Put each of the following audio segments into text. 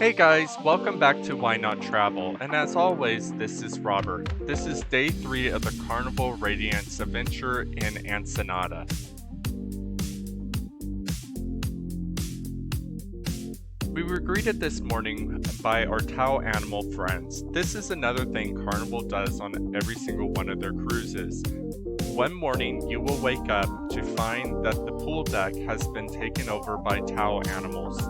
Hey guys, welcome back to Why Not Travel, and as always, this is Robert. This is day 3 of the Carnival Radiance adventure in Ensenada. We were greeted this morning by our Tao animal friends. This is another thing Carnival does on every single one of their cruises. One morning, you will wake up to find that the pool deck has been taken over by Tao animals.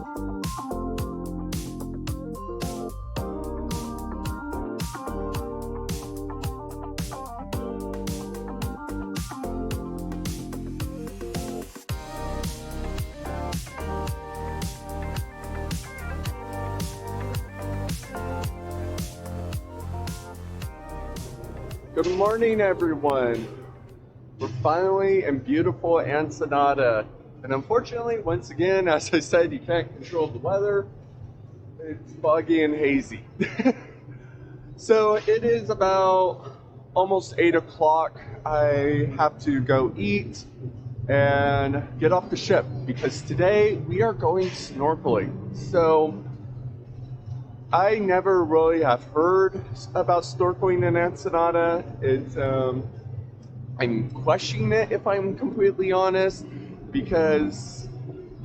Good morning, everyone. We're finally in beautiful Ensenada. And unfortunately, once again, as I said, you can't control the weather. It's foggy and hazy. So it is about almost 8 o'clock. I have to go eat and get off the ship because today we are going snorkeling. So I never really have heard about snorkeling in Ensenada. I'm questioning it, if I'm completely honest, because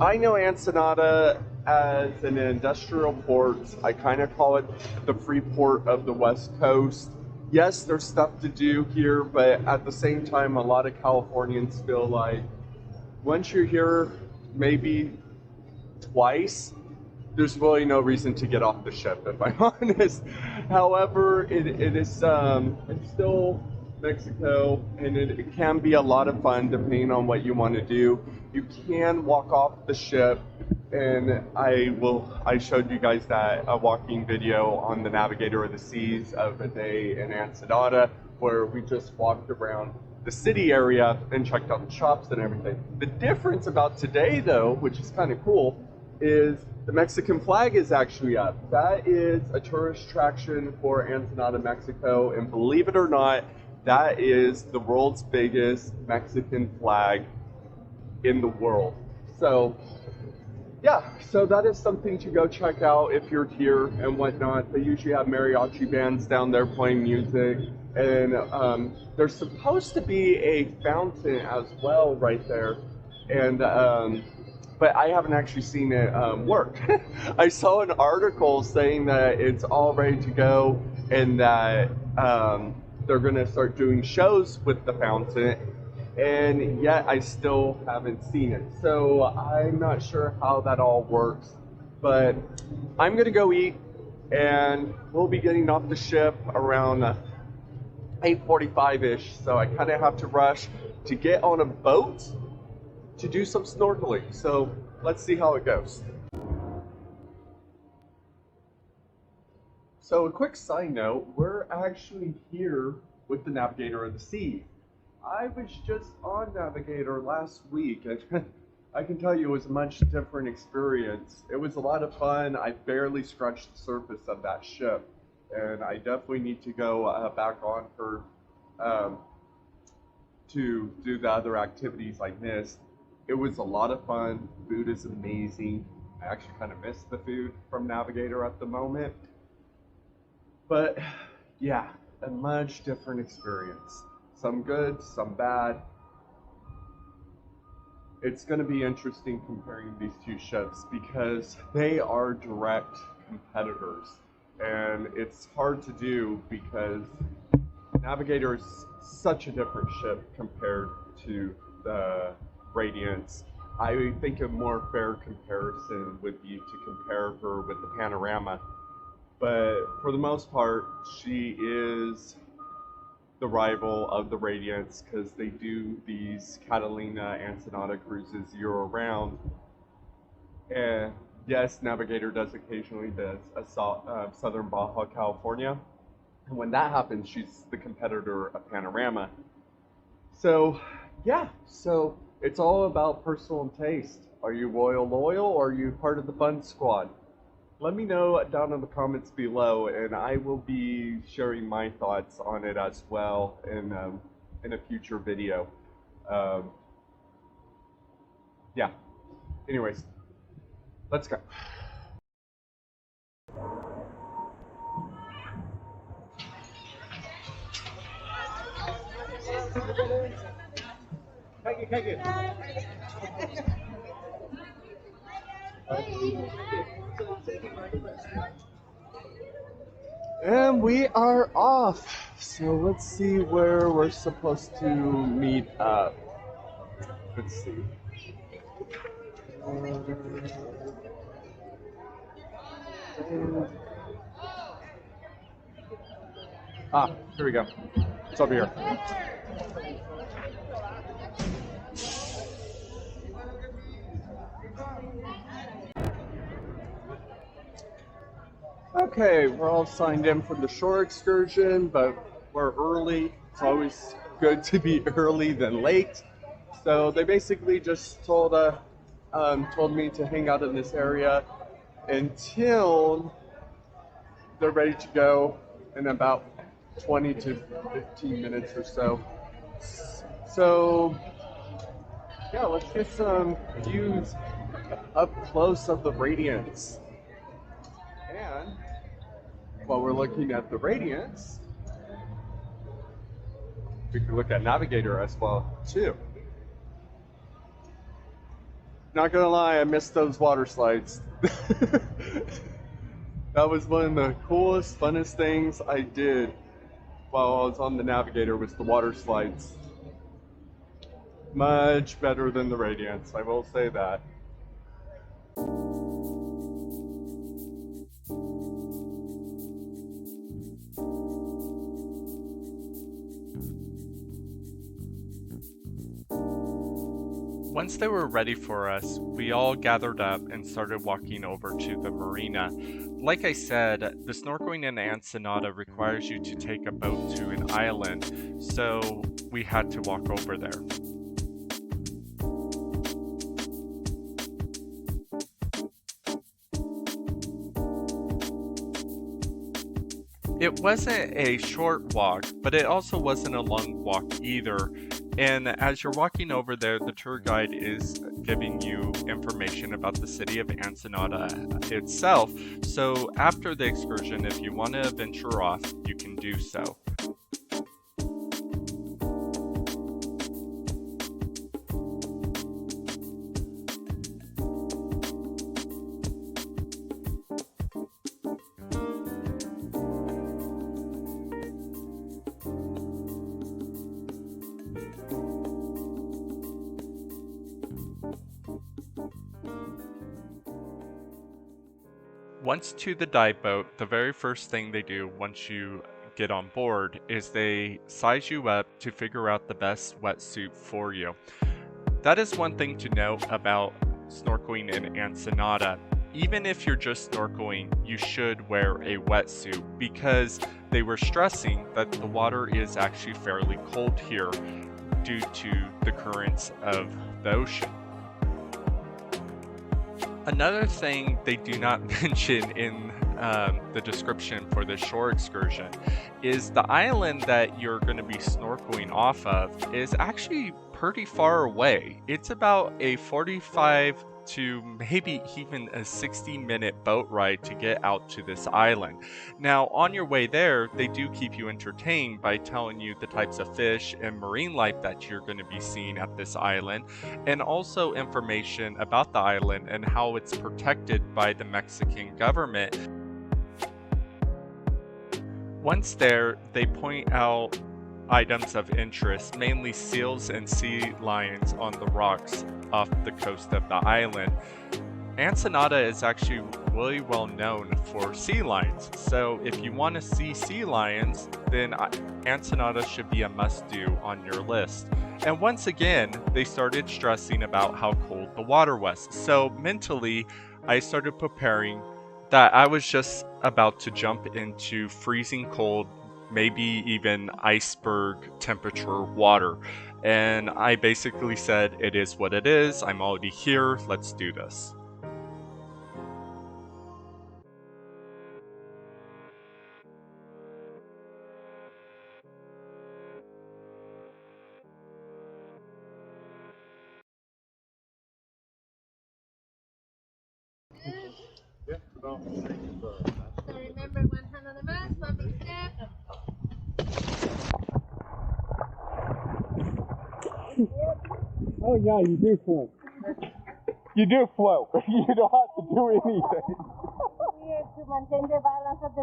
I know Ensenada as an industrial port. I kind of call it the free port of the West Coast. Yes, there's stuff to do here, but at the same time, a lot of Californians feel like once you're here, maybe twice, there's really no reason to get off the ship, if I'm honest. However, it's still Mexico, and it can be a lot of fun depending on what you want to do. You can walk off the ship, and I showed you guys that a walking video on the Navigator of the Seas of a day in Ensenada, where we just walked around the city area and checked out the shops and everything. The difference about today, though, which is kind of cool, is the Mexican flag is actually up. That is a tourist attraction for Ensenada, Mexico, and believe it or not, that is the world's biggest Mexican flag in the world. So, yeah, so that is something to go check out if you're here and whatnot. They usually have mariachi bands down there playing music, and there's supposed to be a fountain as well right there, and but I haven't actually seen it work. I saw an article saying that it's all ready to go and that they're going to start doing shows with the fountain, and yet I still haven't seen it. So I'm not sure how that all works, but I'm going to go eat, and we'll be getting off the ship around 8:45-ish, so I kind of have to rush to get on a boat to do some snorkeling. So let's see how it goes. So a quick side note, we're actually here with the Navigator of the Sea. I was just on Navigator last week, and I can tell you it was a much different experience. It was a lot of fun. I barely scratched the surface of that ship, and I definitely need to go back on her to do the other activities I missed. It was a lot of fun. Food is amazing. I actually kind of miss the food from Navigator at the moment. But yeah, a much different experience. Some good, some bad. It's going to be interesting comparing these two ships because they are direct competitors. And it's hard to do because Navigator is such a different ship compared to the Radiance. I think a more fair comparison would be to compare her with the Panorama. But for the most part, she is the rival of the Radiance because they do these Catalina Ensenada cruises year-round. And yes, Navigator does occasionally Southern Baja California. And when that happens, she's the competitor of Panorama. So, yeah, so it's all about personal taste. Are you loyal, or are you part of the fun squad? Let me know down in the comments below, and I will be sharing my thoughts on it as well in a future video. Yeah. Anyways, let's go. And we are off. So let's see where we're supposed to meet up. Let's see. Here we go. It's over here. Okay, we're all signed in for the shore excursion, but we're early. It's always good to be early than late. So they basically just told me to hang out in this area until they're ready to go in about 20 to 15 minutes or so. So yeah, let's get some views up close of the Radiance. And while we're looking at the Radiance, we can look at Navigator as well too. Not gonna lie, I missed those water slides. That was one of the coolest, funnest things I did while I was on the Navigator was the water slides. Much better than the Radiance, I will say that. Once they were ready for us, we all gathered up and started walking over to the marina. Like I said, the snorkeling in Ensenada requires you to take a boat to an island, so we had to walk over there. It wasn't a short walk, but it also wasn't a long walk either. And as you're walking over there, the tour guide is giving you information about the city of Ensenada itself. So after the excursion, if you want to venture off, you can do so. Once to the dive boat, the very first thing they do once you get on board is they size you up to figure out the best wetsuit for you. That is one thing to note about snorkeling in Ensenada. Even if you're just snorkeling, you should wear a wetsuit because they were stressing that the water is actually fairly cold here due to the currents of the ocean. Another thing they do not mention in the description for the shore excursion is the island that you're going to be snorkeling off of is actually pretty far away. It's about a 45 to maybe even a 60-minute boat ride to get out to this island. Now, on your way there, they do keep you entertained by telling you the types of fish and marine life that you're going to be seeing at this island, and also information about the island and how it's protected by the Mexican government. Once there, they point out items of interest, mainly seals and sea lions on the rocks off the coast of the island. Ensenada is actually really well known for sea lions, so if you want to see sea lions, then Ensenada should be a must-do on your list. And once again, they started stressing about how cold the water was, so mentally I started preparing that I was just about to jump into freezing cold, maybe even iceberg temperature water. And I basically said, it is what it is, I'm already here, let's do this. So remember, one hand on the mask, one big step. Oh yeah, you do float. You do float. You don't have to do anything. Weird to maintain the balance of the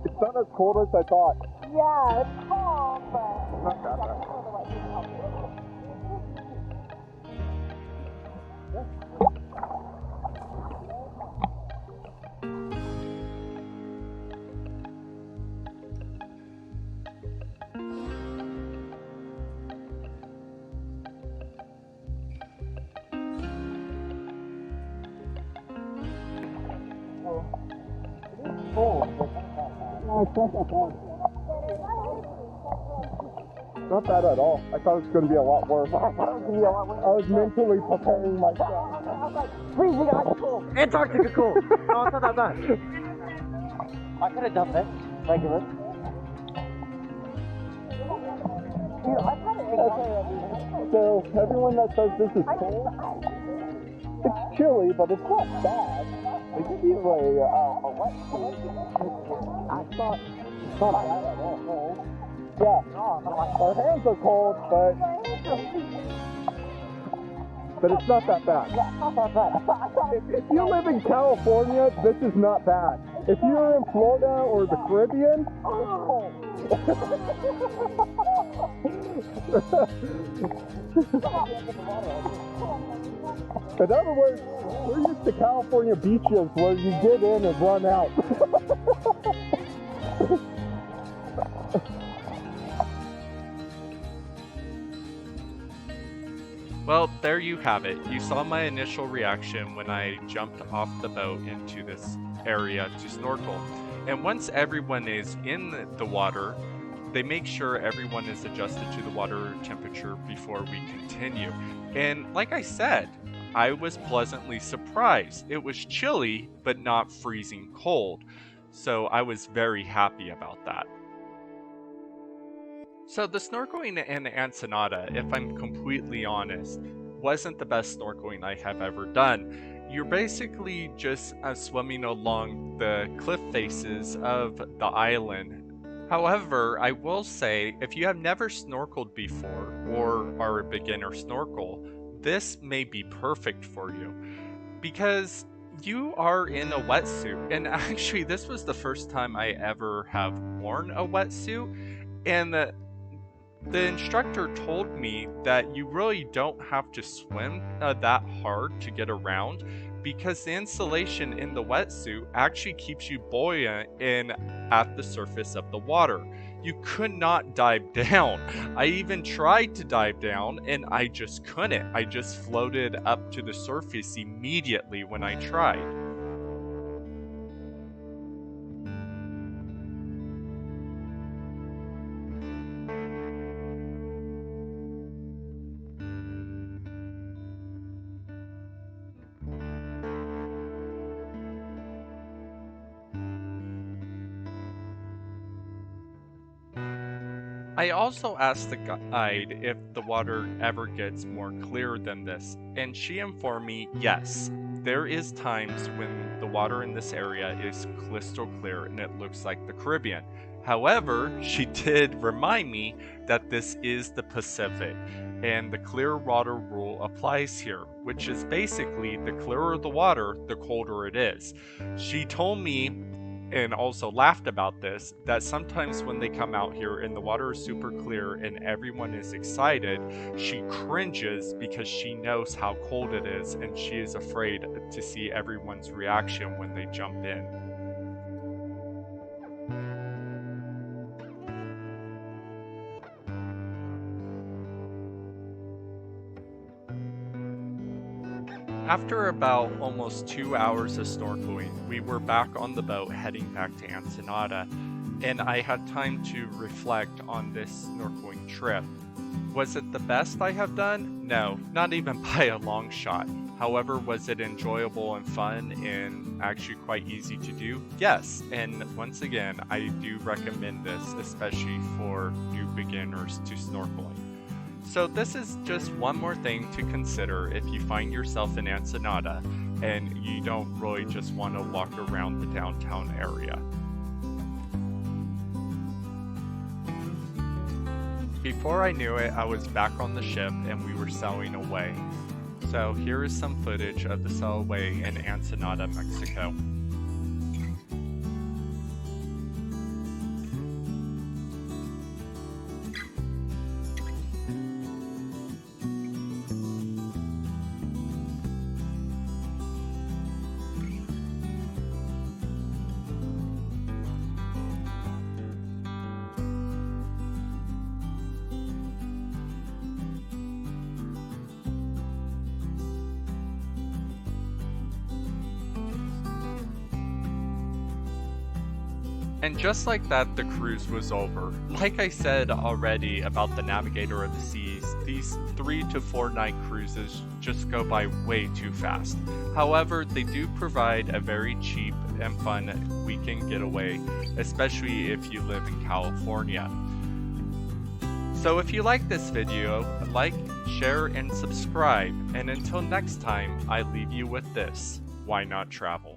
It's not as cold as I thought. Yeah, it's cold, but Not that bad. Not bad at all. I thought it was going to be a lot worse. I was mentally preparing myself. Freezing ice cold. Antarctica cold. No, it's not that bad. I could have done this regular. So, everyone that says this is cold, it's chilly, but it's not bad. They give you a wet suit. It's not bad at all. Yeah, our hands are cold, but it's not that bad. If you live in California, this is not bad. If you're in Florida or the Caribbean, it's cold. In other words, we're used to California beaches where you get in and run out. Well, there you have it. You saw my initial reaction when I jumped off the boat into this area to snorkel. And once everyone is in the water, they make sure everyone is adjusted to the water temperature before we continue. And like I said, I was pleasantly surprised. It was chilly, but not freezing cold. So I was very happy about that. So the snorkeling in Ensenada, if I'm completely honest, wasn't the best snorkeling I have ever done. You're basically just swimming along the cliff faces of the island. However, I will say, if you have never snorkeled before or are a beginner snorkel, this may be perfect for you because you are in a wetsuit. And actually, this was the first time I ever have worn a wetsuit, and the instructor told me that you really don't have to swim that hard to get around because the insulation in the wetsuit actually keeps you buoyant at the surface of the water. You could not dive down. I even tried to dive down and I just couldn't. I just floated up to the surface immediately when I tried. I also asked the guide if the water ever gets more clear than this, and she informed me yes, there is times when the water in this area is crystal clear and it looks like the Caribbean. However, she did remind me that this is the Pacific, and the clear water rule applies here, which is basically the clearer the water, the colder it is. She told me, and also laughed about this, that sometimes when they come out here and the water is super clear and everyone is excited, she cringes because she knows how cold it is and she is afraid to see everyone's reaction when they jump in. After about almost 2 hours of snorkeling, we were back on the boat heading back to Ensenada, and I had time to reflect on this snorkeling trip. Was it the best I have done? No, not even by a long shot. However, was it enjoyable and fun and actually quite easy to do? Yes, and once again, I do recommend this, especially for new beginners to snorkeling. So this is just one more thing to consider if you find yourself in Ensenada and you don't really just want to walk around the downtown area. Before I knew it, I was back on the ship and we were sailing away. So here is some footage of the sail away in Ensenada, Mexico. And just like that, the cruise was over. Like I said already about the Navigator of the Seas, these 3 to 4 night cruises just go by way too fast. However, they do provide a very cheap and fun weekend getaway, especially if you live in California. So if you like this video, like, share, and subscribe. And until next time, I leave you with this: why not travel?